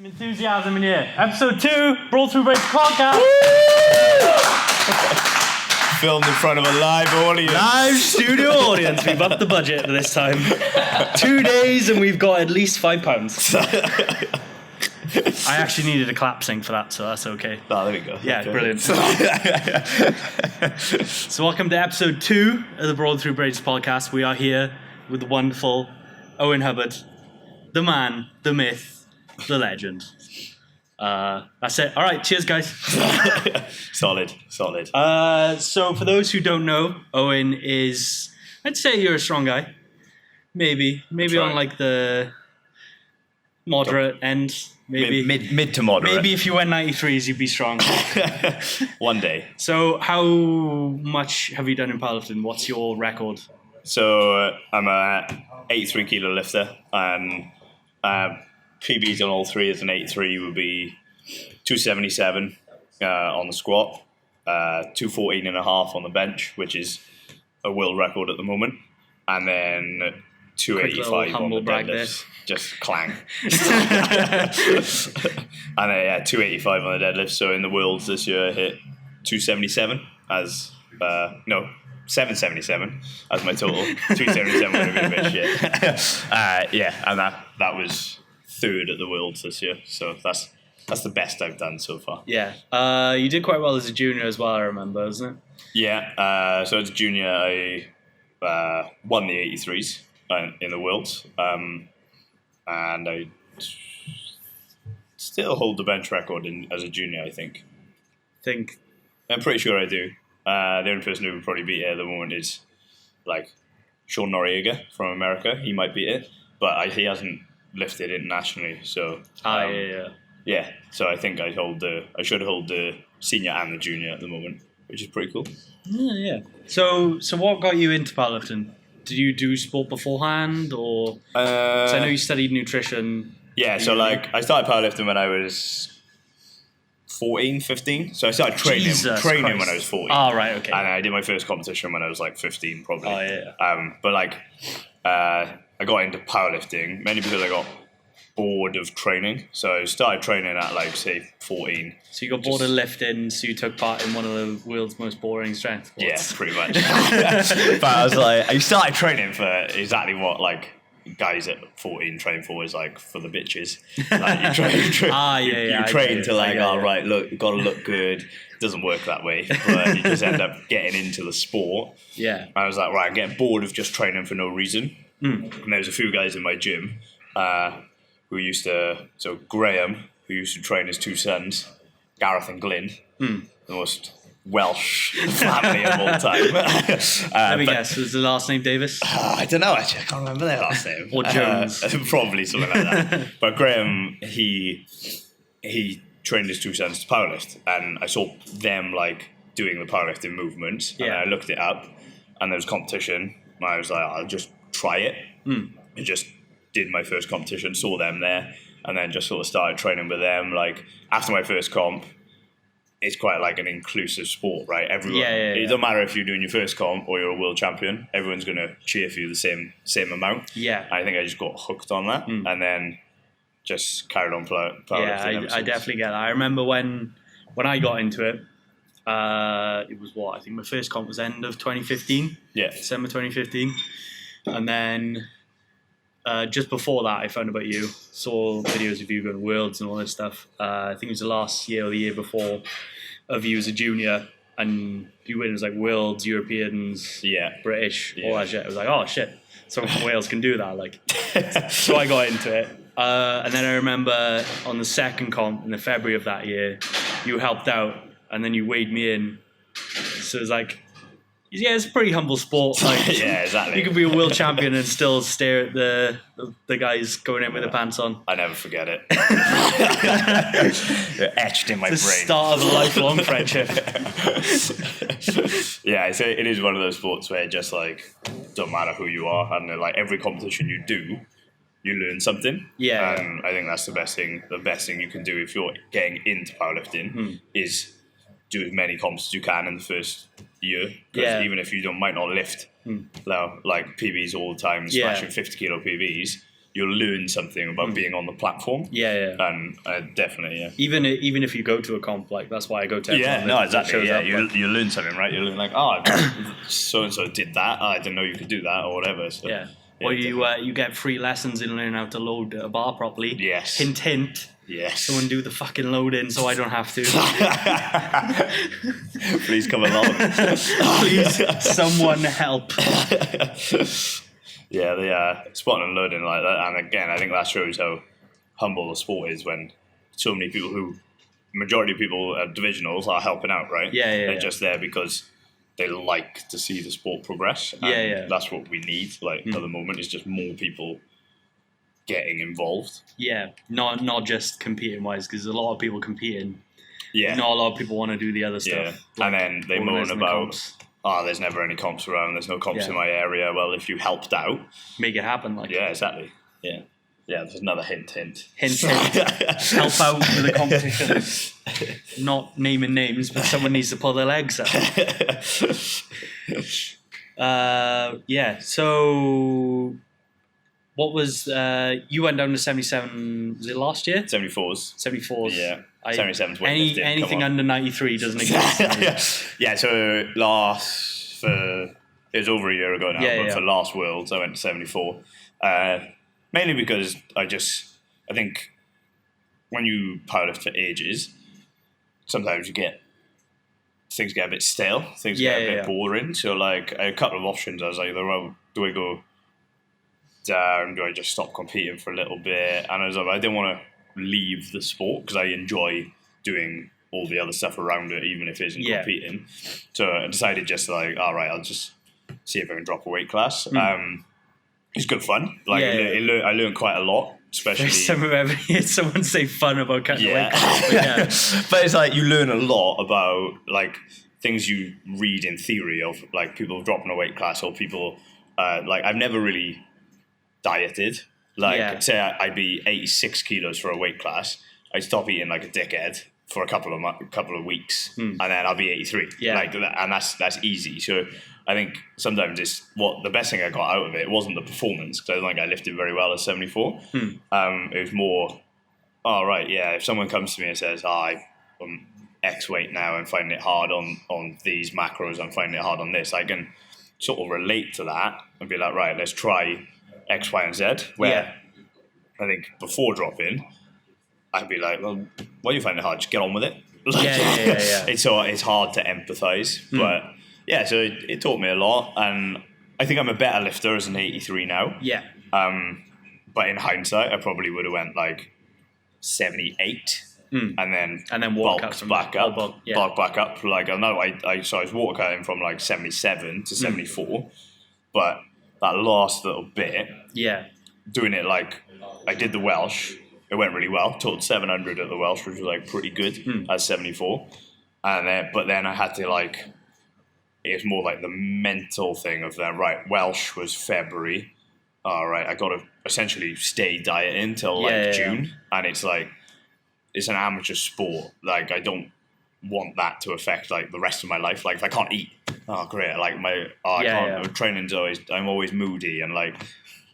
Enthusiasm in here. Episode 2, Brawl Through Breaks podcast. Filmed in front of a live audience. Live studio audience. We've upped the budget this time. 2 days and we've got at least £5. I actually needed a clap sync for that, so that's okay. Oh, there we go. Yeah, okay. Brilliant. So welcome to episode 2 of the Brawl Through Breaks podcast. We are here with the wonderful Owen Hubbard, the man, the myth, the legend. That's it. All right, cheers, guys. Solid. So for those who don't know, Owen is, I'd say you're a strong guy. Maybe on like the moderate end. Maybe mid to moderate. Maybe if you went 93s, you'd be strong. One day. So how much have you done in powerlifting? What's your record? So I'm a 83 kilo lifter, and PBs on all three as an 83 would be 277 on the squat, 214 and a half on the bench, which is a world record at the moment, and then 285 on the deadlifts. Just clang. And 285 on the deadlift. So in the worlds this year, I hit 277 as 777 as my total. 277 would have been a bit shit. And that was third at the worlds this year. So that's the best I've done so far. Yeah. You did quite well as a junior as well, I remember, wasn't it? Yeah. So as a junior, I won the 83s in the worlds. And I still hold the bench record as a junior, I think. I'm pretty sure I do. The only person who would probably beat it at the moment is like Sean Noriega from America. He might beat it, but he hasn't lifted internationally. So yeah. So I think I should hold the senior and the junior at the moment, which is pretty cool. Yeah. So what got you into powerlifting? Did you do sport beforehand, or? Because I know you studied nutrition. Yeah, so like I started powerlifting when I was 14, 15. So I started training when I was 14. Oh, right, okay. And I did my first competition when I was like 15, probably. Oh, yeah. But like I got into powerlifting mainly because I got bored of training. So I started training at like say 14. So you got bored of lifting, so you took part in one of the world's most boring strength sports. Yeah, pretty much. But I was like, I started training for exactly what like guys at 14 train for, is like for the bitches. Like you train to like, look, gotta look good. It doesn't work that way, but you just end up getting into the sport. Yeah. I was like, right, I'm getting bored of just training for no reason. And there was a few guys in my gym Graham, who used to train his two sons, Gareth and Glyn, the most Welsh family of all time. Let me guess, was the last name Davis? I don't know, actually. I can't remember their last name. Or Jones. Probably something like that. But Graham, he trained his two sons to powerlift, and I saw them like doing the powerlifting movements, and I looked it up, and there was competition, and I was like, I'll just try it. I just did my first competition, saw them there, and then just sort of started training with them. Like after my first comp, it's quite like an inclusive sport, right? Everyone, it don't matter if you're doing your first comp or you're a world champion, everyone's going to cheer for you the same amount. Yeah. I think I just got hooked on that, and then just carried on powerlifting. Yeah, I definitely get that. I remember when I got into it, it was I think my first comp was end of 2015. Yeah. December 2015. And then just before that, I found about you, saw videos of you going to Worlds and all this stuff. I think it was the last year or the year before of you as a junior, and you win as like Worlds, Europeans, British, all that shit. I was like, oh shit, someone from Wales can do that. Like, so I got into it. And then I remember on the second comp in the February of that year, you helped out, and then you weighed me in. So it was like, yeah, it's a pretty humble sport. Like, yeah, exactly. You could be a world champion and still stare at the guys going in with their pants on. I never forget it. They're etched in my brain. The start of a lifelong friendship. Yeah, so it is one of those sports where it just like don't matter who you are, and like every competition you do, you learn something. Yeah. And I think that's the best thing. The best thing you can do if you're getting into powerlifting is do as many comps as you can in the first year, because even if you might not lift like PBs all the time, smashing 50 kilo PBs, you'll learn something about being on the platform. Yeah. And definitely, yeah. Even if you go to a comp, like that's why I go to. Yeah, no, exactly. Yeah, you learn something, right? You learn like, so and so did that. I didn't know you could do that, or whatever. So, yeah. Or you get free lessons in learning how to load a bar properly. Yes. Hint, hint. Yes. Someone do the fucking loading so I don't have to. Please come along. Please, someone help. Yeah, the spotting and loading like that. And again, I think that shows how humble the sport is when so many people majority of people at divisionals are helping out, right? Yeah. They're just there because they like to see the sport progress. And that's what we need, like, at the moment, is just more people getting involved. Yeah, not just competing wise, because a lot of people competing. Yeah, not a lot of people want to do the other stuff. Yeah, like, and then they moan about, there's never any comps around. There's no comps in my area. Well, if you helped out, make it happen. Like exactly. Yeah. There's another hint. Hint. Help out with the competition. Not naming names, but someone needs to pull their legs out. So. What was you went down to 77? Was it last year? 74s. 74s. Yeah. 77s. Anything under 93 doesn't exist. Yeah. So it was over a year ago now. But for last Worlds, I went to 74. Mainly because I think when you powerlift for ages, sometimes things get a bit stale. Things get a bit boring. So like a couple of options. I was like, do I go down? Do I just stop competing for a little bit? And I was like, I didn't want to leave the sport because I enjoy doing all the other stuff around it, even if it isn't competing. So I decided just like, all right, I'll just see if I can drop a weight class. It's good fun. Like I learned quite a lot, especially. First time I've ever heard someone say fun about cutting weight class. But it's like you learn a lot about like things you read in theory of like people dropping a weight class or people like I've never really dieted. Like say I'd be 86 kilos for a weight class. I'd stop eating like a dickhead for a couple of weeks, and then I'll be 83. Like that, and that's easy. So I think sometimes the best thing I got out of it wasn't the performance, because I don't think I lifted very well at 74. It was more, if someone comes to me and says, I'm X weight now, I'm finding it hard on these macros, I'm finding it hard on this, I can sort of relate to that and be like, right, let's try X, Y, and Z, where I think before drop-in, I'd be like, well, why do you find it hard? Just get on with it. It's hard to empathise, but so it taught me a lot, and I think I'm a better lifter as an 83 now. But in hindsight, I probably would have went like 78, and then bulked back up. Bulked back up. Like I know I was water cutting from like 77 to 74, but that last little bit, doing it like I did the Welsh. It went really well. Totaled 700 at the Welsh, which was like pretty good at 74. But then I had to like, it was more like the mental thing of that. Right, Welsh was February. All right, I got to essentially stay dieting till June, and it's like it's an amateur sport. Like I don't want that to affect like the rest of my life. Like if I can't eat, great. Like I can't. Training's I'm always moody, and like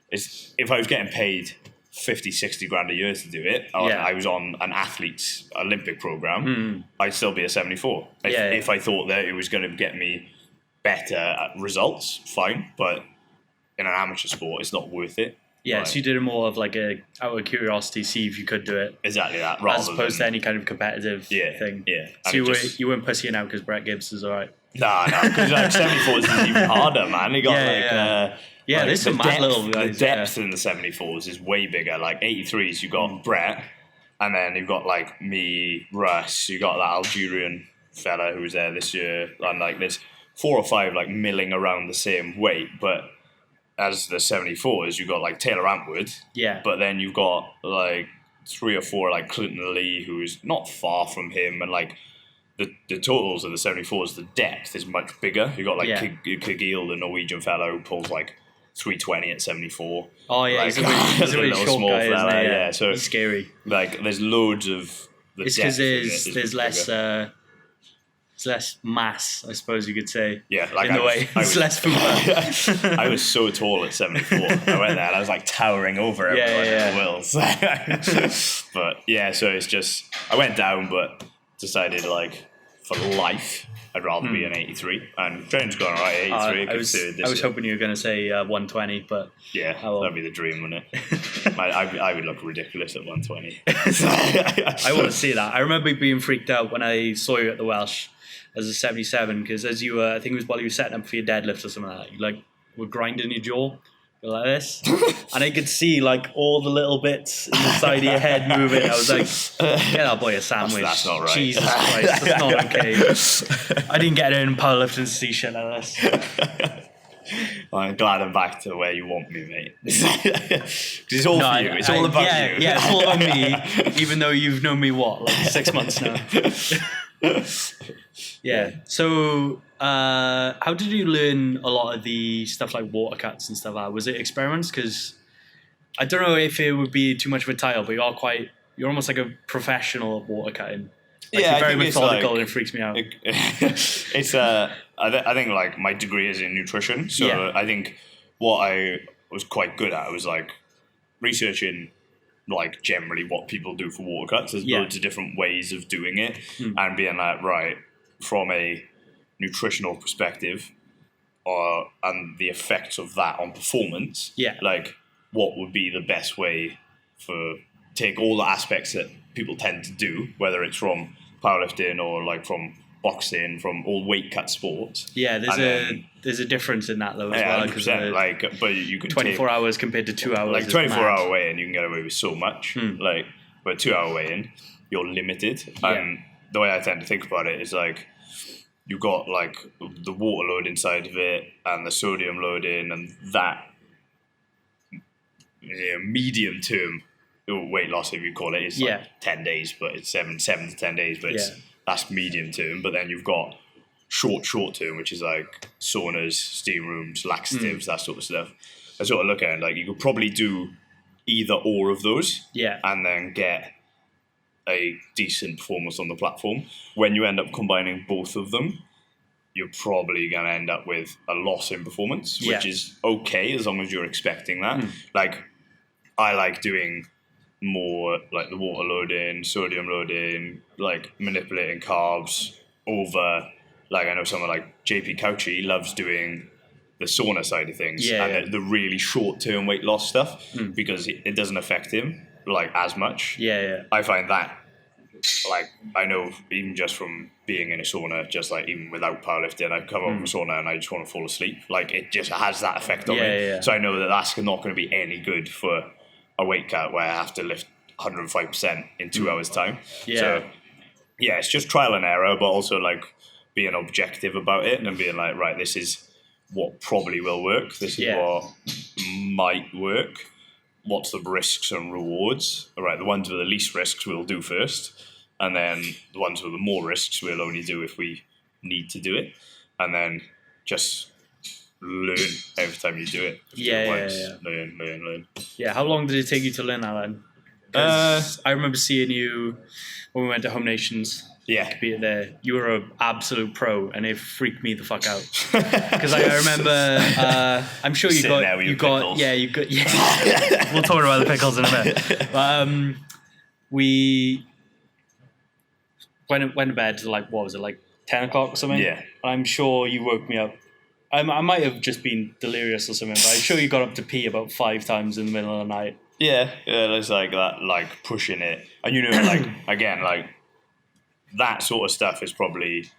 if I was getting paid 50, 60 grand a year to do it, I was on an athlete's Olympic program, I'd still be a 74. If I thought that it was going to get me better results, fine, but in an amateur sport, it's not worth it. So you did it more of like out of curiosity, see if you could do it. Exactly that, as opposed to any kind of competitive thing. So you weren't pussying out because Brett Gibbs is alright. No, because like 74 is even harder, man. You got there's some mad little guys. The depth in the 74s is way bigger. Like 83s, you got Brett, and then you've got like me, Russ. You got that Algerian fella who was there this year, and like there's 4 or 5 like milling around the same weight. But as the 74s, you got like Taylor Antwood. But then you've got like 3 or 4 like Clinton Lee, who is not far from him, and like. The totals of the 74s, the depth is much bigger. You got like Kegil, the Norwegian fellow, who pulls like 320 at 74. Oh yeah, like, he's a really short guy, isn't he? Yeah, so he's scary. Like there's loads of. It's because there's less. It's less mass, I suppose you could say. Yeah, like in the way. It's less football. I was so tall at 74. I went there and I was like towering over everyone in the Wills. But yeah, so it's just, I went down, but decided like for life, I'd rather be an 83. And training's gone all right, 83. I was hoping you were going to say 120, but... Yeah, that'd be the dream, wouldn't it? I would look ridiculous at 120. I want to see that. I remember being freaked out when I saw you at the Welsh as a 77, because as you were, I think it was while you were setting up for your deadlift or something like that, you like were grinding your jaw like this, and I could see like all the little bits inside of your head moving. I was like, get that boy a sandwich. That's not right. Jesus Christ, that's not okay. I didn't get in powerlifting to see shit like this. I'm glad I'm back to where you want me, mate. Because it's all for you. It's all about you. Yeah, it's all about me, even though you've known me, like 6 months now. Yeah. So, how did you learn a lot of the stuff like water cuts and stuff like that? Was it experiments? Because I don't know if it would be too much of a title, but you're almost like a professional at water cutting. Like, you're very methodical, and it freaks me out. It's I think like my degree is in nutrition, so I think what I was quite good at was like researching like generally what people do for water cuts. There's loads of different ways of doing it, and being like, right, from a nutritional perspective, and the effects of that on performance. Like what would be the best way for take all the aspects that people tend to do, whether it's from powerlifting or like from boxing, from all weight cut sports. Yeah, there's a difference in that though as well. Because like, but you can 24 hours compared to 2 hours. Like 24-hour weigh-in, you can get away with so much. Like, but 2-hour weigh-in, you're limited. And the way I tend to think about it is like you've got like the water load inside of it and the sodium load in, and that medium term weight loss, if you call it, is like 10 days, but it's 7 to 10 days, but that's medium term. But then you've got short term, which is like saunas, steam rooms, laxatives, that sort of stuff. I sort of look at it like you could probably do either or of those, and then get a decent performance on the platform. When you end up combining both of them, you're probably going to end up with a loss in performance, which is okay as long as you're expecting that. Like, I like doing more like the water loading, sodium loading, like manipulating carbs over, like I know someone like JP Couchy loves doing the sauna side of things and the really short-term weight loss stuff because it doesn't affect him like as much. I find that, like, I know even just from being in a sauna, just like even without powerlifting, I come out of a sauna and I just want to fall asleep. Like, it just has that effect on me. So I know that that's not going to be any good for a weight cut where I have to lift 105% in 2 hours time. So yeah, it's just trial and error, but also like being objective about it and being like, right, this is what probably will work. This is what might work. What's the risks and rewards? All right, the ones with the least risks we'll do first. And then the ones with the more risks we'll only do if we need to do it. And then just learn every time you do it. Learn. Yeah, how long did it take you to learn that then? Because I remember seeing you when we went to Home Nations. Competed there. You were an absolute pro, and it freaked me the fuck out. Because I remember, I'm sure you got. We'll talk about the pickles in a bit. But we went to bed to like, what was it, like 10 o'clock or something? Yeah. I'm sure you woke me up. I might have just been delirious or something, but I'm sure you got up to pee about 5 times in the middle of the night. Yeah, it's like that, like pushing it, and you know, like again, like that sort of stuff is probably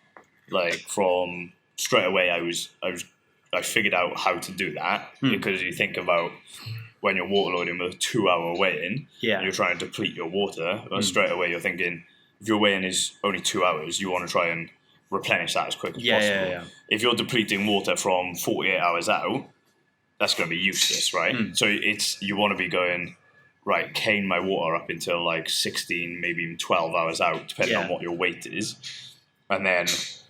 like from straight away. I figured out how to do that because you think about when you're water loading with a 2 hour weigh-in, and you're trying to deplete your water, and straight away you're thinking if your weigh-in is only 2 hours, you want to try and replenish that as quick as possible. If you're depleting water from 48 hours out, that's going to be useless, right? So you want to be going, right, cane my water up until like 16, maybe even 12 hours out, depending on what your weight is, and then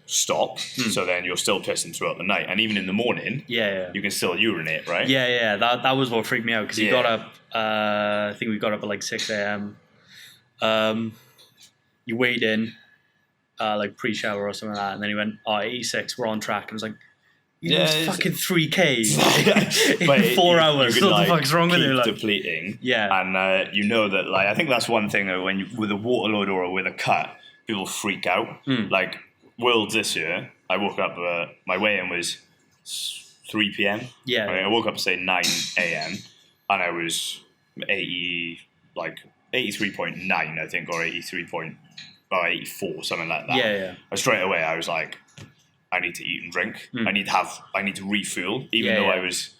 stop. So then you're still pissing throughout the night, and even in the morning, you can still urinate, right? That was what freaked me out because you got up. I think we got up at like 6 a.m. You weighed in, like pre-shower or something like that, and then he went, 86, we're on track. And I was like, you Yeah, lost it's- fucking 3K But in 4 hours. You can, What the fuck's wrong with keep you? Like, depleting. Yeah. And you know that, like, I think that's one thing that when you, with a water load or with a cut, people freak out. Like, Worlds this year, I woke up, my weigh-in was 3 p.m. Yeah. I woke up, say, 9 a.m. and I was 83.9, I think, or 84, something like that. Yeah. And straight away, I was like, I need to eat and drink. I need to refuel, even though I was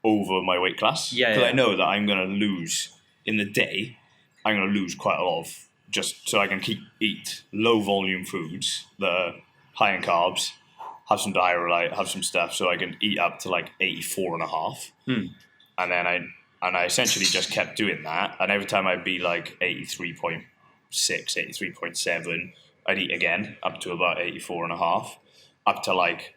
over my weight class. Because I know that I'm going to lose, in the day, I'm going to lose quite a lot of, just so I can eat low volume foods that are high in carbs, have some diarrhea, have some stuff, so I can eat up to like 84.5. And then I essentially just kept doing that. And every time I'd be like 83.6, 83.7, I'd eat again up to about 84.5, up to like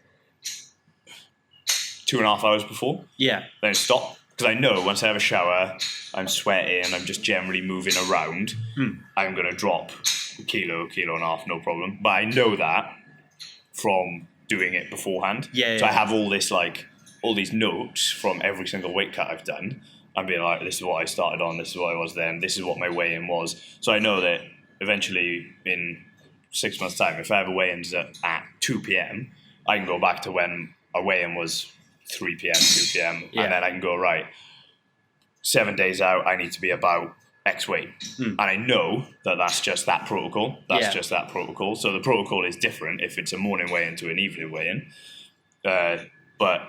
2.5 hours before. Yeah. Then stop. Because I know once I have a shower, I'm sweating, and I'm just generally moving around, I'm going to drop a kilo and a half, no problem. But I know that from doing it beforehand. Yeah. So I have all this, like, all these notes from every single weight cut I've done. I'm being like, this is what I started on, this is what I was then, this is what my weigh-in was. So I know that eventually in 6 months' time, if I have a weigh-in at 2 p.m, I can go back to when a weigh-in was 3 p.m, 2 p.m, and then I can go, right, 7 days out, I need to be about X weight. And I know that that's just that protocol. That's just that protocol. So the protocol is different if it's a morning weigh-in to an evening weigh-in. But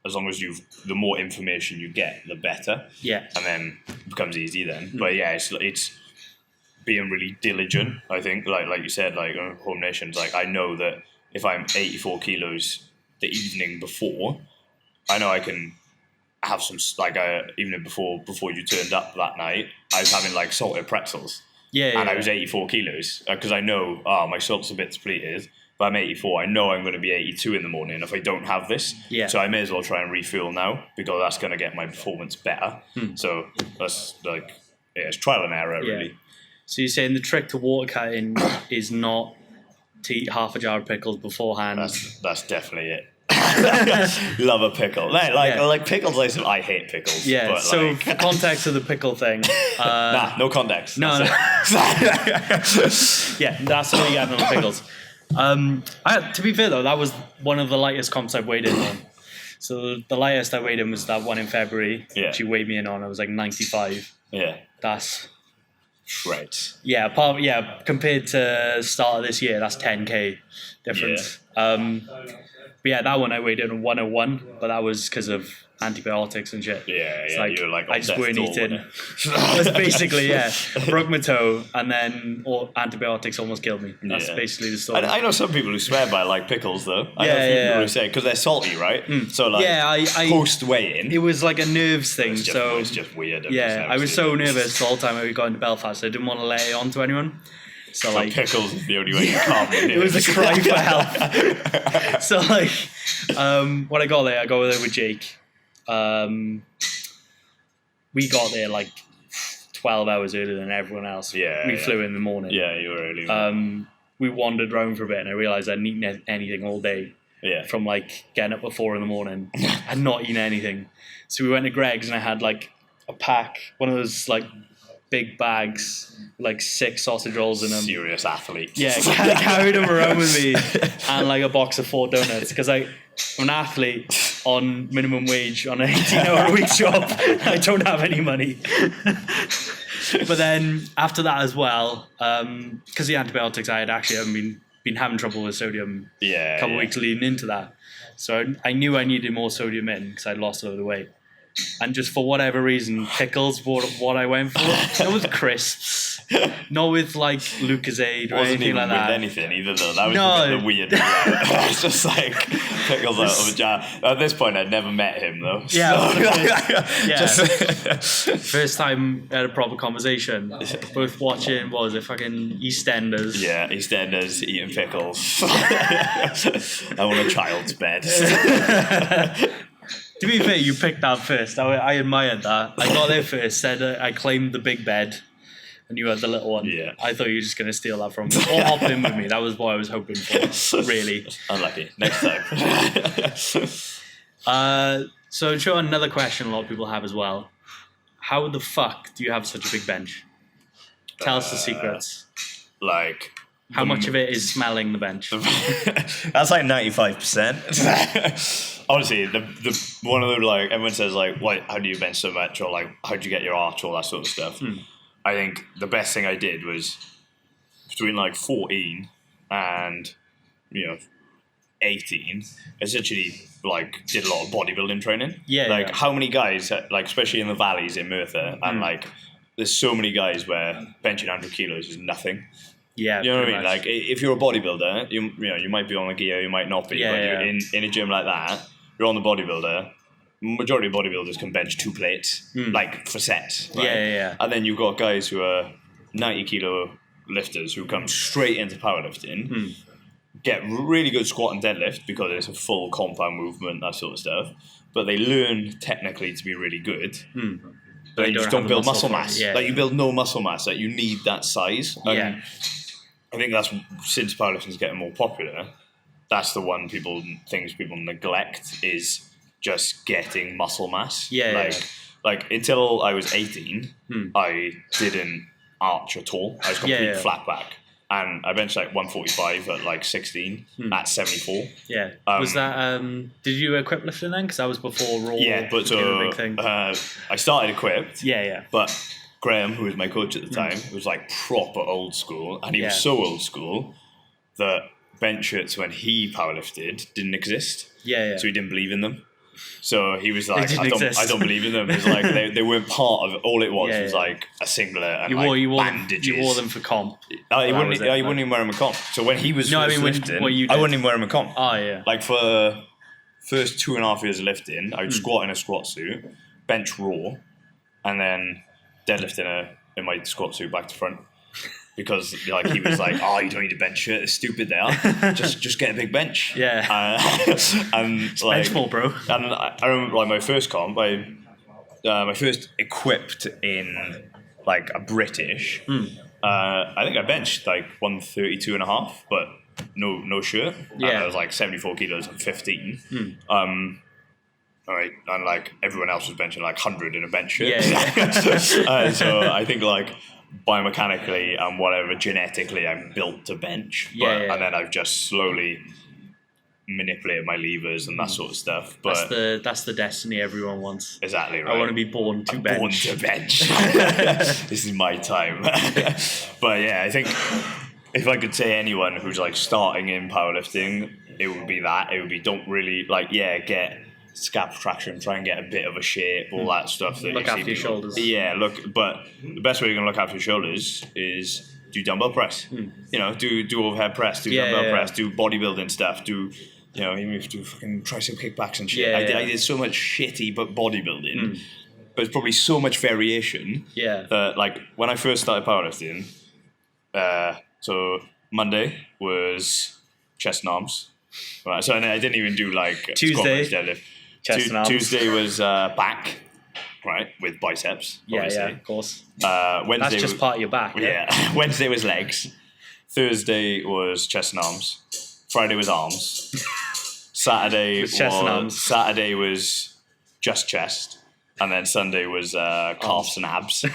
as long as the more information you get, the better. Yeah. And then it becomes easy then. But yeah, it's being really diligent, I think. Like you said, like Home Nations, like I know that if I'm 84 kilos the evening before, I know I can have some, like, even before you turned up that night, I was having like salted pretzels. And I was 84 kilos because I know, my salt's a bit depleted. But I'm 84. I know I'm going to be 82 in the morning if I don't have this. So I may as well try and refuel now because that's going to get my performance better. So that's like, it's trial and error, really. So you're saying the trick to water cutting is not to eat half a jar of pickles beforehand? That's definitely it. Love a pickle. Like pickles, I hate pickles. Yeah, but so like, for context of the pickle thing. No context. No. Yeah, that's what you get on the pickles. To be fair though, that was one of the lightest comps I've weighed in on. So the lightest I weighed in was that one in February. She weighed me in on. I was like 95. Yeah. That's shreds. Yeah, compared to start of this year, that's 10k difference. But yeah, that one I weighed in on 101, but that was because of antibiotics and shit. Like, you're like I just weren't eating. It was basically, I broke my toe, and then antibiotics almost killed me. That's basically the story. I know some people who swear by like pickles though. I know a few people who say because they're salty, right? So like I post weigh-in, it was like a nerves thing. It's just weird. I was so nervous the whole time I got into Belfast. I didn't want to let it on to anyone. So like pickles is the only way you calm it. It was a cry for help. So like, when I got there with Jake. We got there like 12 hours earlier than everyone else. We flew in the morning. Yeah, you were early. We wandered around for a bit, and I realised I hadn't eaten anything all day. From like getting up at 4 a.m. and not eating anything. So we went to Greg's, and I had like a pack, one of those like big bags, like 6 sausage rolls in them. Serious athlete. Yeah, I carried them around with me, and like a box of 4 donuts because I'm an athlete on minimum wage on an 18-hour-a-week job. I don't have any money. But then after that as well, because the antibiotics, I haven't been having trouble with sodium a couple of weeks leading into that. So I knew I needed more sodium in because I'd lost a load of weight. And just for whatever reason, pickles were what I went for. It was crisps, not with like Lucozade or anything like that. Wasn't even with anything either though. That was the weird. It's just like pickles out of a jar. At this point, I'd never met him though. First time I had a proper conversation. Both watching, what was it, fucking EastEnders? Yeah, EastEnders eating pickles. I want a child's bed. To be fair, you picked that first. I admired that. I got there first, said I claimed the big bed, and you had the little one. Yeah. I thought you were just going to steal that from me. Or hop in with me. That was what I was hoping for, really. Unlucky. Next time. So I'm sure another question a lot of people have as well. How the fuck do you have such a big bench? Tell us the secrets. Like... How much of it is smelling the bench? That's like 95%. Honestly, the one of the, like, everyone says, like, why, how do you bench so much? Or, like, how do you get your arch? All that sort of stuff. I think the best thing I did was between, like, 14 and, 18, essentially, like, did a lot of bodybuilding training. Like, how many guys, like, especially in the valleys in Merthyr, and, like, there's so many guys where benching 100 kilos is nothing. Yeah, you know what I mean? Like, if you're a bodybuilder, you might be on the gear, you might not be, but you're in a gym like that, you're on the bodybuilder. Majority of bodybuilders can bench 2 plates, like for sets. Right? Yeah. And then you've got guys who are 90 kilo lifters who come straight into powerlifting, get really good squat and deadlift because it's a full compound movement, that sort of stuff. But they learn technically to be really good. But you just don't build muscle mass. Like, you build no muscle mass. Like, you need that size. And I think that's, since powerlifting is getting more popular, that's the one things people neglect is just getting muscle mass. Like until I was 18, I didn't arch at all. I was complete flat back. And I benched like 145 at like 16 at 74. Yeah. Was that, did you equip lifting then? Because that was before Raw. Yeah, but so a big thing. I started equipped. Yeah. But Graham, who was my coach at the time, was like proper old school. And he was so old school that bench shirts when he powerlifted didn't exist. So he didn't believe in them. So he was like, I don't believe in them. It was like they weren't part of it. All it was like a singlet and bandages. You wore them for comp. He wouldn't even wear them in comp. So when he was lifting, I wouldn't even wear them in comp. Oh, yeah. Like for first 2.5 years of lifting, I would squat in a squat suit, bench raw, and then deadlift in my squat suit back to front. Because like he was like, oh, you don't need a bench shirt. It's stupid. They are. just get a big bench. Yeah. And like, bench more, bro. And I remember like my first comp, my first equipped in like a British. I think I benched like 132.5, but no shirt. Yeah. And I was like 74 kilos at 15. All right, and like everyone else was benching like 100 in a bench shirt. So I think like biomechanically and whatever genetically I'm built to bench. And then I've just slowly manipulated my levers and that sort of stuff. But that's the destiny everyone wants. Exactly right. I want to be born to bench. Born to bench. This is my time. But yeah, I think if I could say anyone who's like starting in powerlifting, it would be that. It would be don't really like get scap traction, try and get a bit of a shape, all that stuff. That look after your shoulders. Yeah, but the best way you're going to look after your shoulders is do dumbbell press. Do overhead press, do dumbbell press, do bodybuilding stuff, do, even if you do fucking tricep kickbacks and shit. I did so much shitty but bodybuilding, but it's probably so much variation that like when I first started powerlifting, so Monday was chest and arms. Right, so I didn't even do like Tuesday, squat, deadlift. Chest and arms. Tuesday was back, right, with biceps. Obviously. Yeah, of course. Wednesday that's just part of your back. Yeah. Wednesday was legs. Thursday was chest and arms. Friday was arms. Saturday was chest and arms. Saturday was just chest, and then Sunday was calves and abs. And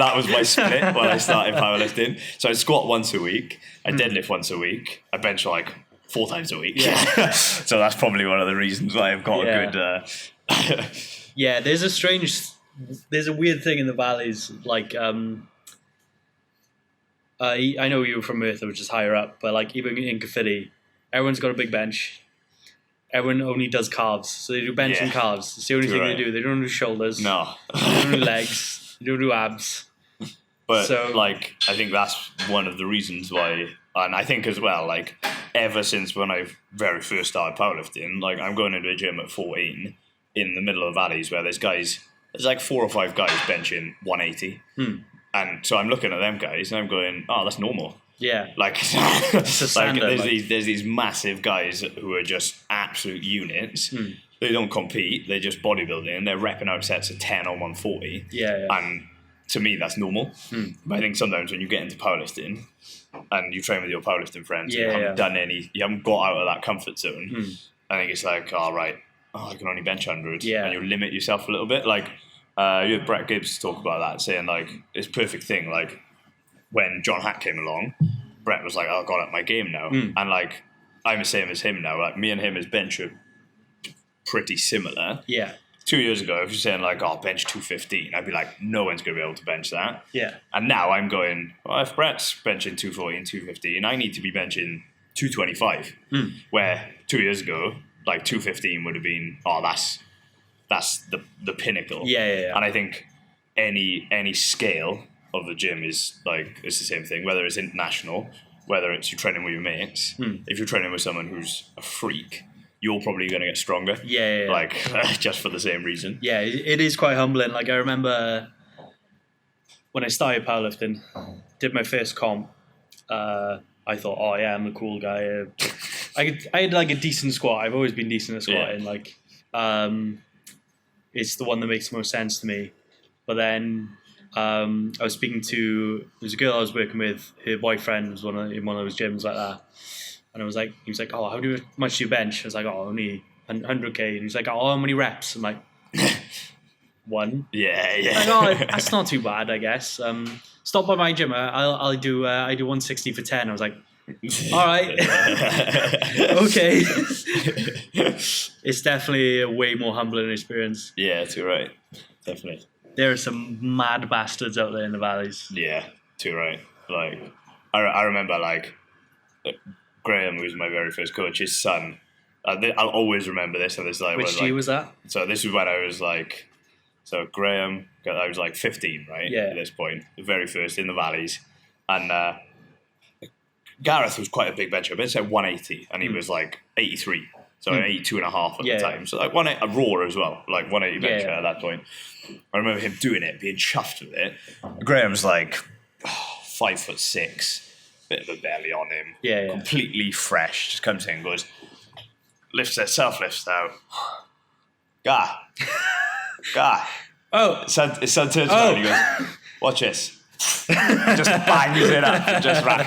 that was my split when I started powerlifting. So I squat once a week, I deadlift once a week, I bench like 4 times a week. So that's probably one of the reasons why I've got a good. Yeah, there's a weird thing in the valleys. Like, I know you were from Merthyr, which is higher up, but like even in Caerphilly, everyone's got a big bench. Everyone only does calves. So they do bench and calves. It's the only thing they do. They don't do shoulders. No. They don't do legs. They don't do abs. But like, I think that's one of the reasons why, and I think as well, like ever since when I very first started powerlifting, like I'm going into a gym at 14 in the middle of the valleys where there's like 4 or 5 guys benching 180. And so I'm looking at them guys and I'm going, oh, that's normal. Yeah. Like, standard, there's these massive guys who are just absolute units. They don't compete. They're just bodybuilding. They're repping out sets of 10 on 140. Yeah. And to me, that's normal. But I think sometimes when you get into powerlifting and you train with your powerlifting friends, you haven't got out of that comfort zone. I think it's like, I can only bench 100. And you limit yourself a little bit. Like, you had Brett Gibbs talk about that, saying like, it's a perfect thing. Like, when John Hack came along, Brett was like, I've got up my game now. And like, I'm the same as him now. Like, me and him as bench are pretty similar. 2 years ago, if you're saying like, bench 215, I'd be like, no one's going to be able to bench that. And now I'm going, if Brett's benching 240 and 215, I need to be benching 225. Where 2 years ago, like 215 would have been, that's the pinnacle. And I think any scale of the gym is like, it's the same thing, whether it's international, whether it's you're training with your mates. If you're training with someone who's a freak, you're probably going to get stronger. Like, just for the same reason. It is quite humbling. Like, I remember when I started powerlifting, did my first comp, I thought, I'm a cool guy. I had like a decent squat. I've always been decent at squatting. Like, it's the one that makes the most sense to me. But then I was speaking to, there's a girl I was working with, her boyfriend was in one of those gyms like that. And I was like, he was like, how much do you bench? I was like, only 100K. And he's like, how many reps? I'm like, 1. Like, that's not too bad, I guess. Stop by my gym. I do 160 for 10. I was like, all right. Okay. It's definitely a way more humbling experience. Yeah, too right. Definitely. There are some mad bastards out there in the valleys. Yeah, too right. Like, I remember, like, Graham, who was my very first coach, his son, I'll always remember this. And this like, which year was that? So this was when I was like, Graham, I was like 15, right? At this point, the very first in the valleys. And Gareth was quite a big bencher. I bench like 180, and he was like 83. So 82 and a half at the time. So like a raw as well, like 180 bencher at that point. I remember him doing it, being chuffed with it. Graham's like 5'6", bit of a belly on him, completely fresh. Just comes in and goes, self lifts out. Gah. His son turns around and he goes, watch this. Just bangs it up and just ran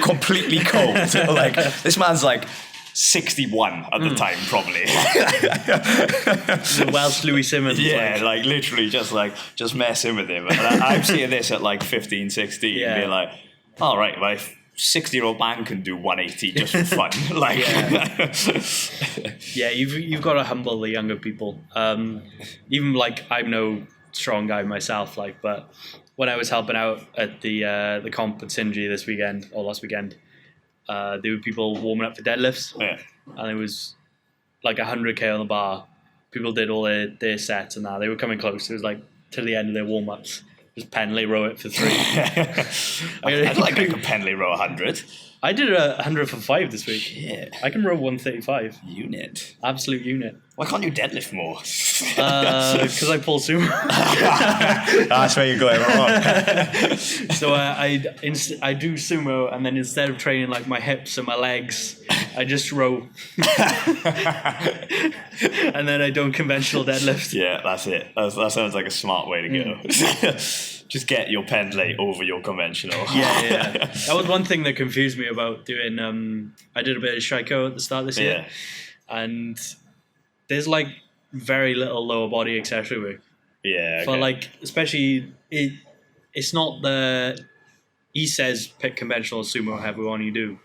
completely cold. Like, this man's like 61 at the time, probably. The Welsh Louis Simmons. Like literally just messing with him. And I'm seeing this at like 15, 16 and being like, all right, my 60-year-old man can do 180 just for fun. Like, you've got to humble the younger people. Even like, I'm no strong guy myself, like, but when I was helping out at the comp at Sindri last weekend, there were people warming up for deadlifts, and it was like 100K on the bar. People did all their sets and that. They were coming close. It was like to the end of their warm-ups. Just Penley row it for 3. I'd like a Penley row 100. I did 100 for 5 this week. Shit. I can row 135. Unit. Absolute unit. Why can't you deadlift more? Because I pull sumo. That's where you're going wrong. So I do sumo, and then instead of training like my hips and my legs, I just row. And then I don't conventional deadlift. Yeah, that's it. That sounds like a smart way to go. Just get your pendlay over your conventional. Yeah. That was one thing that confused me about doing. I did a bit of Shiko at the start of this year, and there's like very little lower body accessory work. Yeah. For like, especially it's not the. He says pick conventional sumo, however one you do,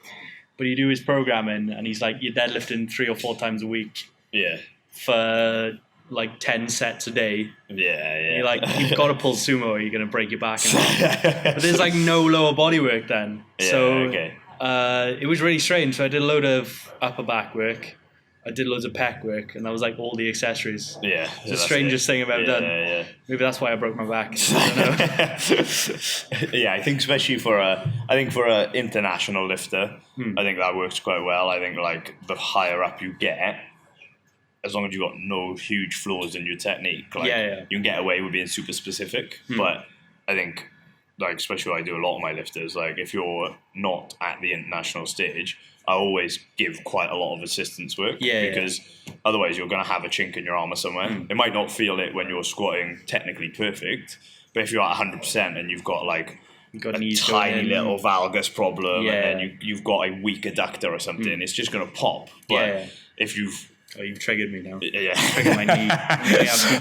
but you do his programming, and he's like, you're deadlifting 3 or 4 times a week. Yeah. For like 10 sets a day. Yeah. You're like, you've got to pull sumo or you're going to break your back. But there's like no lower body work then. It was really strange. So I did a load of upper back work. I did loads of pec work, and that was like all the accessories. Yeah. It's the strangest thing I've ever done. Yeah. Maybe that's why I broke my back. I don't know. Yeah, I think especially for a international lifter, I think that works quite well. I think like the higher up you get, as long as you've got no huge flaws in your technique, like you can get away with being super specific. But I think, like, especially when I do a lot of my lifters, like if you're not at the international stage, I always give quite a lot of assistance work because otherwise you're going to have a chink in your armour somewhere. It might not feel it when you're squatting technically perfect, But if you're at 100% and you've got like You've got a tiny little valgus problem, and then you've got a weak adductor or something, it's just going to pop. But if you've... Oh, you've triggered me now. Yeah. Triggered my knee. I have PTSD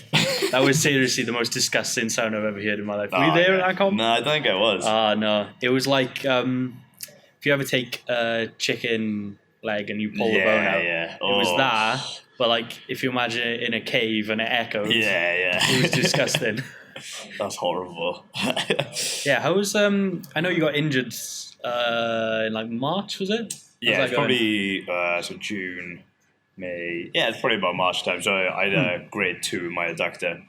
now. That was seriously the most disgusting sound I've ever heard in my life. Were you there at that comp? No, I don't think I was. No. It was like if you ever take a chicken leg and you pull the bone out. Yeah. It was that, but like if you imagine it in a cave and it echoes. Yeah. It was disgusting. That's horrible. How was I know you got injured in like March, was it? Yeah, it's probably so June, May. Yeah, it's probably about March time. So I had a grade 2 in my adductor.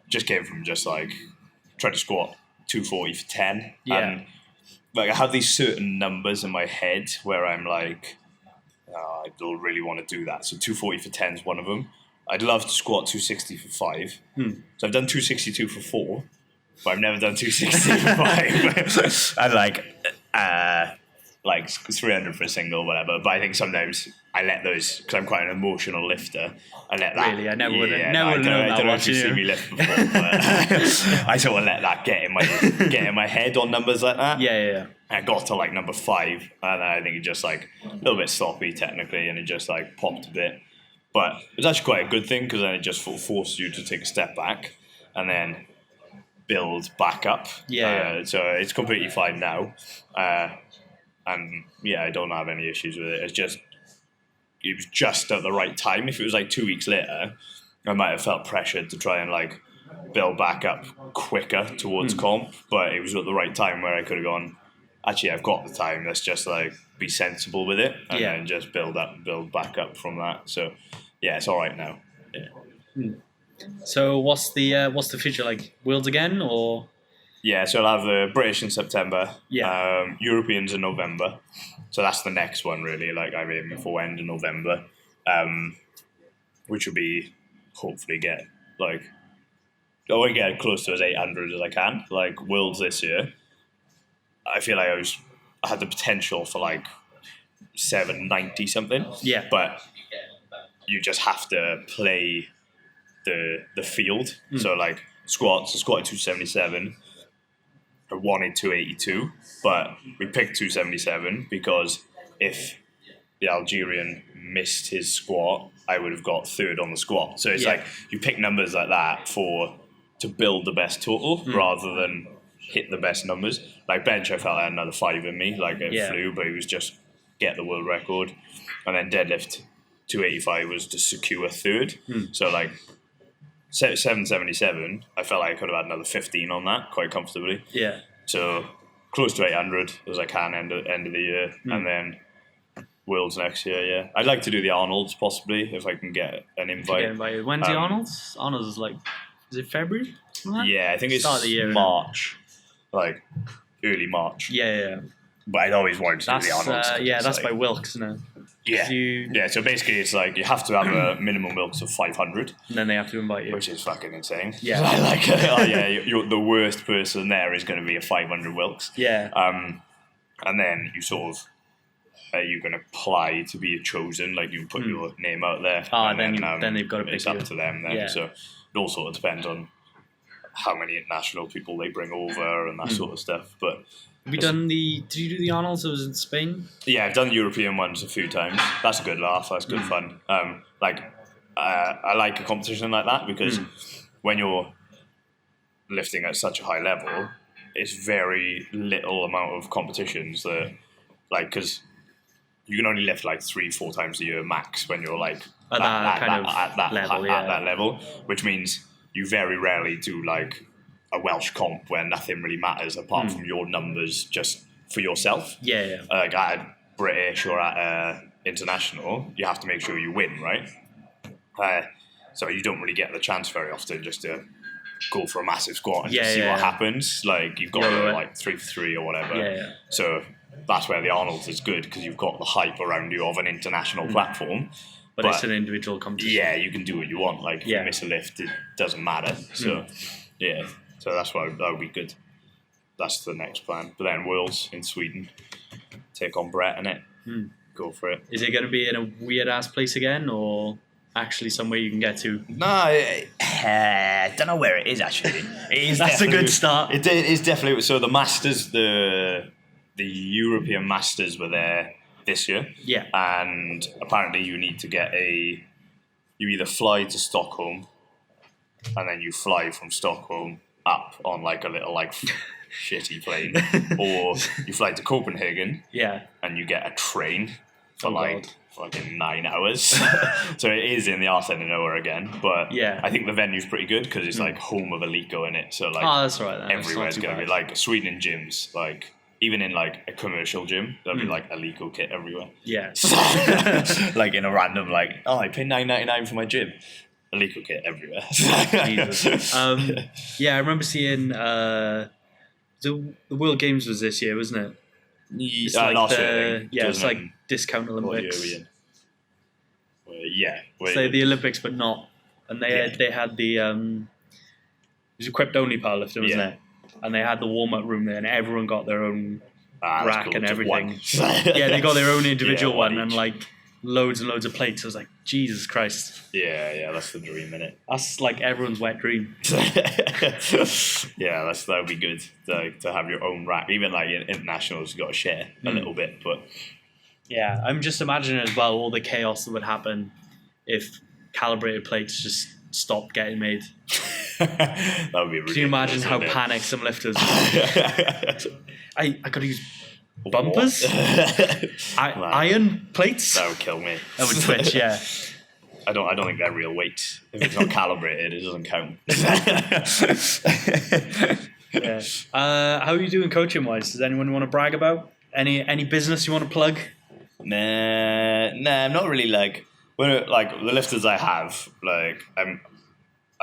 Just came from just like trying to squat 240 for 10. Yeah. And like I have these certain numbers in my head where I'm like, I don't really want to do that. So 240 for 10 is one of them. I'd love to squat 260 for 5. So I've done 262 for 4, but I've never done 260 for 5. And like 300 for a single, whatever. But I think sometimes I let those, because I'm quite an emotional lifter, I let that... Really? I never would have I don't know if you've seen me lift before, but I sort of let that get in my head on numbers like that. Yeah. I got to like number 5, and I think it just like a little bit sloppy technically, and it just like popped a bit. But it's actually quite a good thing, because then it just forces you to take a step back and then build back up. So it's completely fine now. And yeah, I don't have any issues with it. It was just at the right time. If it was like 2 weeks later, I might have felt pressured to try and like build back up quicker towards comp. But it was at the right time where I could have gone, actually, I've got the time. Let's just like be sensible with it, and then just build back up from that. So yeah, it's all right now. Yeah. So what's the future like? Worlds again, or? Yeah, so I'll have the British in September. Yeah. Europeans in November. So that's the next one really. Like I'm aiming for end of November, which will be hopefully get like I want to get close to as 800 as I can. Like Worlds this year, I feel like I had the potential for like 790 something. Yeah. But you just have to play the field. So like squats, I squatted 277. I wanted 282, but we picked 277 because if the Algerian missed his squat, I would have got third on the squat. So it's like you pick numbers like that to build the best total rather than hit the best numbers. Like bench, I felt I had another 5 in me. Like it flew, but it was just get the world record. And then deadlift 285 was to secure third. So like 777, I felt like I could have had another 15 on that quite comfortably. Yeah. So close to 800 as I can end of the year, and then Worlds next year. Yeah, I'd like to do the Arnolds possibly if I can get an invite. When's the Arnolds? Arnolds is like, is it February? Yeah, I think it's start of the year, March, like early March. Yeah. But I'd always wanted to do the Arnolds. That's like, by Wilkes, isn't it? Yeah, so basically it's like you have to have a minimum Wilks of 500. And then they have to invite you. Which is fucking insane. Yeah. Like, you're the worst person there is going to be a 500 Wilks. Yeah. And then you sort of, you can apply to be chosen, like you put your name out there. And then they've got to pick it's you. up to them then. So it all sort of depends on how many international people they bring over and that sort of stuff. But did you do the Arnolds? It was in Spain? Yeah, I've done European ones a few times. That's a good laugh. That's good fun. I like a competition like that because when you're lifting at such a high level, it's very little amount of competitions that, like, because you can only lift like 3-4 times a year max when you're like at that level, which means you very rarely do like a Welsh comp where nothing really matters apart from your numbers just for yourself. Yeah. Like at British or at international, you have to make sure you win, right? So you don't really get the chance very often just to go for a massive squat and just see what happens. Like you've got to like 3 for 3 or whatever. Yeah. So that's where the Arnolds is good because you've got the hype around you of an international platform. But it's an individual competition. Yeah, you can do what you want. Like if you miss a lift, it doesn't matter. So so that's why that would be good. That's the next plan. But then Worlds in Sweden, take on Brett in it. go for it. Is it going to be in a weird ass place again, or actually somewhere you can get to? No, I don't know where it is actually. That's a good start. It is definitely. So the Masters, the European Masters were there this year. Yeah. And apparently you need to get you either fly to Stockholm, and then you fly from Stockholm up on like a little like shitty plane, or you fly to Copenhagen. Yeah. And you get a train for fucking 9 hours. So it is in the arse end of nowhere again, but yeah. I think the venue's pretty good because it's like home of Elico in it. So like, that's right. Then. Everywhere's going to be like Sweden in gyms, like even in like a commercial gym, there'll be like Elico kit everywhere. Yeah. Like in a random like, I pay $9.99 for my gym. Elico kit everywhere. Jesus. Yeah, I remember seeing the World Games was this year, wasn't it? It's like last year. Yeah, it's like discount Olympics. What year are we in? Yeah. So the Olympics, but not. And they had the it was equipped only powerlifting, wasn't it? And they had the warm up room there, and everyone got their own rack cool. and Just everything. one. Yeah, they got their own individual one, each. and like loads and loads of plates. I was like, Jesus Christ. Yeah, that's the dream, innit? That's like everyone's wet dream. Yeah, that would be good to have your own rack. Even like in internationals, you've got to share a little bit, but yeah, I'm just imagining as well all the chaos that would happen if calibrated plates just stopped getting made. That would be ridiculous. Can you imagine how panicked some lifters would be? I got to use bumpers? Iron plates? That would kill me. That would twitch, yeah. I don't think they're real weight. If it's not calibrated, it doesn't count. Yeah. How are you doing coaching wise? Does anyone want to brag about? Any business you want to plug? Nah, I'm not really like the lifters I have, like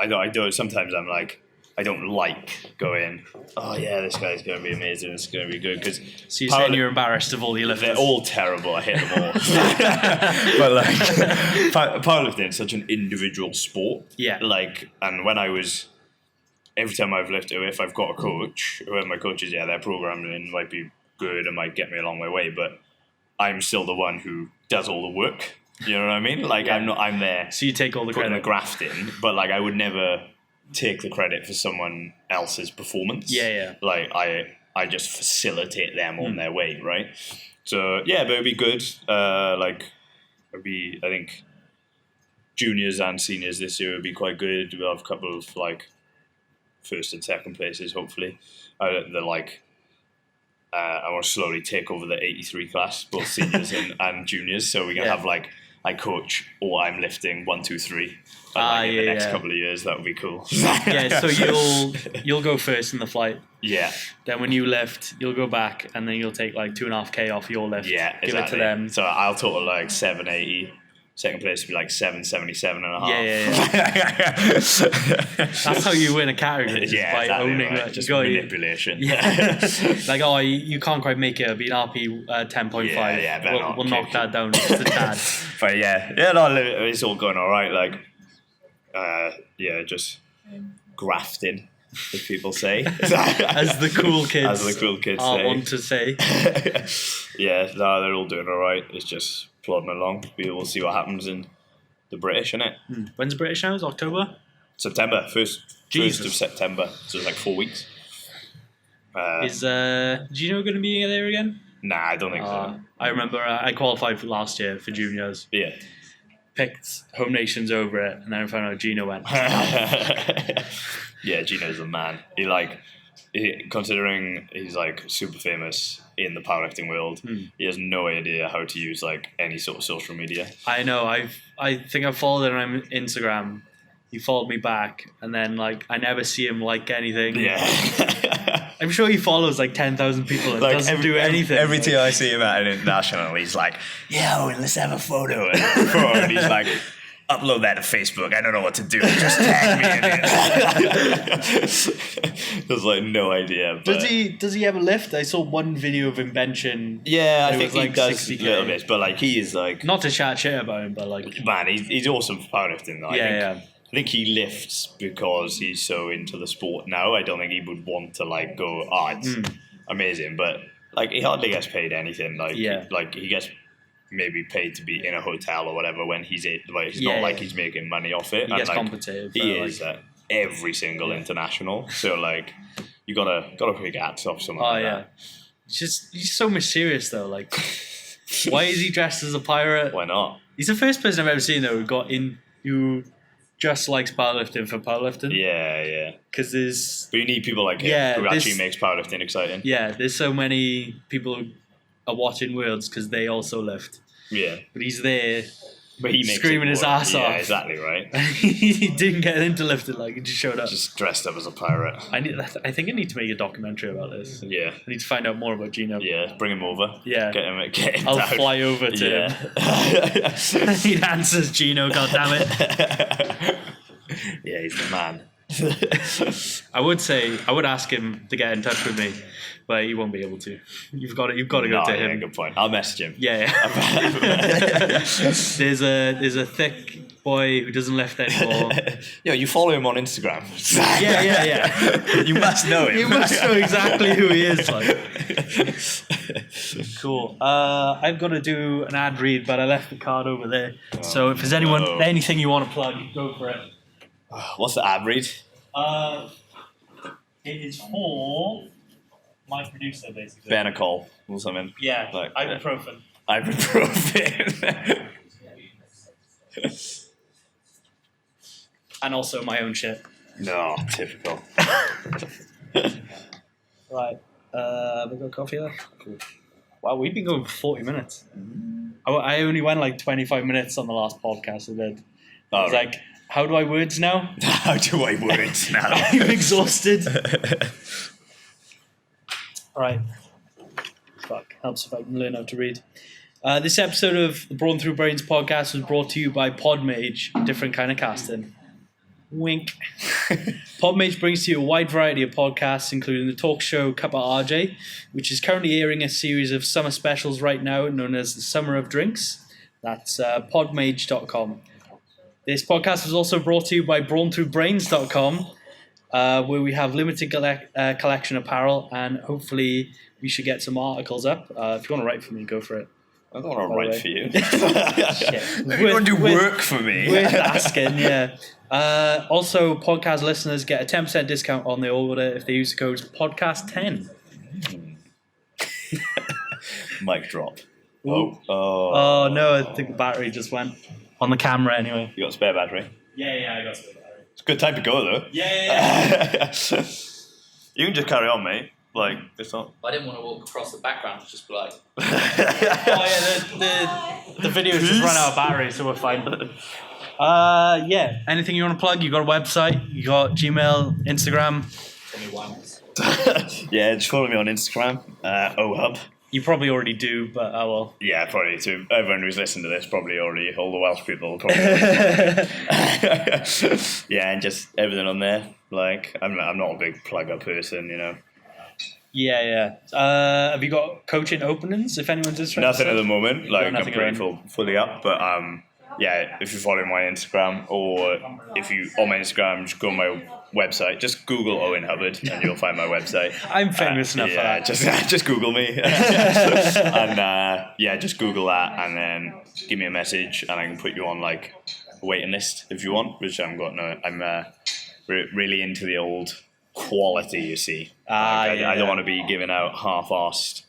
I don't sometimes I'm like I don't like going, oh yeah, this guy's going to be amazing, it's going to be good. Because so you're saying you're embarrassed of all the lifters? They're all terrible, I hate them all. But like, powerlifting is such an individual sport. Yeah. Like, and every time I've lifted, if I've got a coach, whoever my coach is, they're programming and might be good and might get me along my way, but I'm still the one who does all the work. You know what I mean? Like, I'm there. So you take all the credit. Putting the graft in, but like, I would never take the credit for someone else's performance. Yeah. Like I just facilitate them on their way, right? So yeah, but it'd be good. I think juniors and seniors this year would be quite good. We'll have a couple of like first and second places, hopefully. I want to slowly take over the 83 class, both seniors and juniors, so we can have like I coach or I'm lifting 1, 2, 3. In the next couple of years, that would be cool. Yeah, so you'll go first in the flight. Yeah. Then when you lift, you'll go back, and then you'll take like 2.5K off your lift. Yeah, give it to them. So I'll total like 780. Second place would be like 777 and a half. Yeah. That's how you win a category. By exactly owning right. that. Just manipulation. Yeah. Like, you can't quite make it. It'll be an RP 10.5. Yeah, we'll knock that down just a tad. But no, it's all going all right. Like, just grafting, as people say. As the cool kids. say. Want to say. Yeah, no, they're all doing all right. It's just plodding along. We'll see what happens in the British, innit? When's the British Hours? October? September. 1st of September. So it's like 4 weeks. Is Gino going to be there again? Nah, I don't think so. I remember I qualified for last year for juniors. Yeah. Picked Home Nations over it, and then I found out Gino went. Yeah, Gino's the man. Considering he's like super famous in the powerlifting world, he has no idea how to use like any sort of social media. I know. I think I followed him on Instagram. He followed me back, and then like I never see him like anything. Yeah. I'm sure he follows like 10,000 people and doesn't do anything. Every time I see him at an international, he's like, "Yo, let's have a photo." And he's like, "Upload that to Facebook. I don't know what to do. Just tag me in it." There's like no idea. But Does he have a lift? I saw one video of him benching. Yeah, I think he like does 60K. a little bit, but like he is like not to chat shit about him, but like man, he's awesome for powerlifting. I think he lifts because he's so into the sport now. I don't think he would want to like go, it's amazing, but like he hardly gets paid anything. Like he gets maybe paid to be in a hotel or whatever when he's not like he's making money off it. He gets like, compensated. He is at every single international. So like you gotta pick hats off someone. Oh like that. He's so mysterious though. Like, why is he dressed as a pirate? Why not? He's the first person I've ever seen though who just likes powerlifting for powerlifting. Yeah. Because but you need people like him who actually makes powerlifting exciting. Yeah, there's so many people who are watching Worlds because they also lift. Yeah. But he's there. But he makes screaming his ass off. Yeah, exactly right. He didn't get into lifting, like he just showed up. Just dressed up as a pirate. I think I need to make a documentary about this. Yeah. I need to find out more about Gino. Yeah, bring him over. Yeah. Get him I'll down. fly over to him. He answers Gino, goddammit. Yeah, he's the man. I would ask him to get in touch with me, but he won't be able to. You've got to go to him. Yeah, good point. I'll message him. Yeah. There's a thick boy who doesn't lift anymore. Yo, you follow him on Instagram. Yeah. You must know him. You must know exactly who he is. Like. Cool. I've got to do an ad read, but I left the card over there. So if there's anything you want to plug, go for it. What's the ad read? It is for my producer, basically. Benacol or something. Yeah, like ibuprofen. Ibuprofen. And also my own shit. No, typical. Right. Have we got coffee there? Cool. Wow, we've been going for 40 minutes. I only went like 25 minutes on the last podcast. I was like, how do I words now? How do I words now? I'm exhausted. Alright. Fuck. Helps if I can learn how to read. This episode of the Brawn Through Brains podcast was brought to you by Podmage, different kind of casting. Wink. Podmage brings to you a wide variety of podcasts, including the talk show Cuppa RJ, which is currently airing a series of summer specials right now known as the Summer of Drinks. That's podmage.com. This podcast was also brought to you by brawnthroughbrains.com, where we have limited collection apparel, and hopefully we should get some articles up. If you want to write for me, go for it. I don't want to write for you. Shit. You want to do work for me? Worth asking, yeah. Also, podcast listeners get a 10% discount on their order if they use the code podcast10. Mic drop. Oh no, I think the battery just went. On the camera, anyway. You got a spare battery? Yeah, I got a spare battery. It's a good time to go, though. Yeah. You can just carry on, mate. Like, it's not... I didn't want to walk across the background, just be like... Oh, yeah, the video's just run out of battery, so we're fine. Yeah, anything you want to plug? You got a website? You got Gmail, Instagram? Yeah, just follow me on Instagram, Ohub. You probably already do, but I will. Yeah, probably too. Everyone who's listened to this probably already, all the Welsh people probably. Yeah, and just everything on there. Like, I'm not a big plugger person, you know. Yeah. Have you got coaching openings if anyone's interested? Nothing at the moment. Like, I'm pretty fully up, but yeah, if you follow my Instagram, or if you on my Instagram, just go on my website. Just Google Owen Hubbard, and you'll find my website. I'm famous enough for that. Just Google me, and just Google that, and then give me a message, and I can put you on like a waiting list if you want. Which I'm really into the old quality. You see, I don't want to be giving out half-assed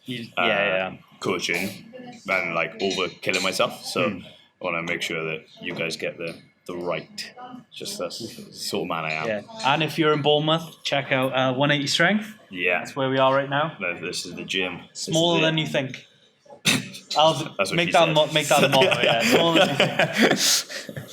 coaching and like overkilling myself. So. I want to make sure that you guys get the right, just that's the sort of man I am. Yeah, and if you're in Bournemouth, check out 180 Strength. Yeah. That's where we are right now. This is the gym. Smaller than you think. I'll make that the motto, yeah. Smaller than you think.